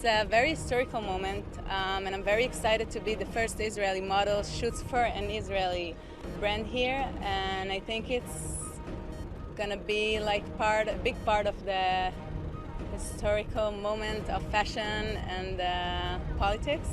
It's a very historical moment, and I'm very excited to be the first Israeli model shoots for an Israeli brand here, and I think it's gonna be like a big part of the historical moment of fashion and politics.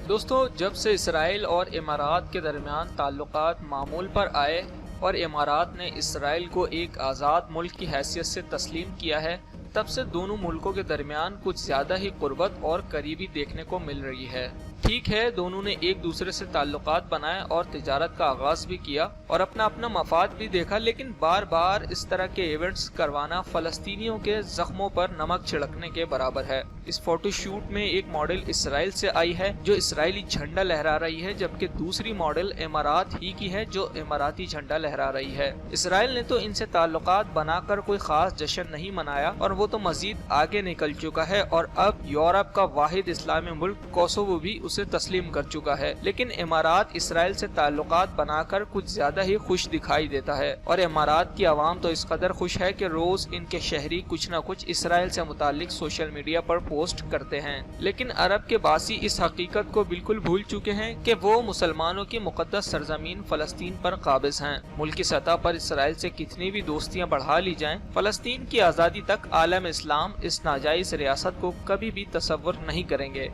दोस्तों, जब से Israel और इमारात के दरमियान ताल्लुकात मामूल पर आए और इमारात ने इसराइल को एक आज़ाद मुल्क की हैसियत से तस्लीम किया है, तब से दोनों मुल्कों के दरमियान कुछ ज्यादा ही कुर्बत और करीबी देखने को मिल रही है। ठीक है, दोनों ने एक दूसरे से ताल्लुकात बनाए और तिजारत का आगाज भी किया और अपना अपना मफाद भी देखा, लेकिन बार बार इस तरह के इवेंट्स करवाना फलस्तीनियों के जख्मों पर नमक छिड़कने के बराबर है। इस फोटो शूट में एक मॉडल इसराइल से आई है जो इसराइली झंडा लहरा रही है, जबकि दूसरी मॉडल इमारात ही की है जो इमाराती झंडा लहरा रही है। इसराइल ने तो इनसे ताल्लुकात बनाकर कोई खास जश्न नहीं मनाया और वो तो मजीद आगे निकल चुका है और अब यूरोप का वाहिद इस्लामी मुल्क कोसोवो भी उसे तस्लीम कर चुका है। लेकिन इमारात इसराइल से ताल्लुकात बनाकर कुछ ज्यादा ही खुश दिखाई देता है और इमारात की आवाम तो इस कदर खुश है कि रोज इनके शहरी कुछ न कुछ इसराइल से मुतालिक सोशल मीडिया पर पोस्ट करते हैं। लेकिन अरब के बासी इस हकीकत को बिल्कुल भूल चुके हैं कि वो मुसलमानों की मुकद्दस सरजमीन फलस्तीन पर काबिज हैं। मुल्क की सतह पर इसराइल से कितनी भी दोस्तियां बढ़ा ली जाएं, फलस्तीन की आज़ादी तक आलम इस्लाम इस नाजायज रियासत को कभी भी तसव्वुर नहीं करेंगे।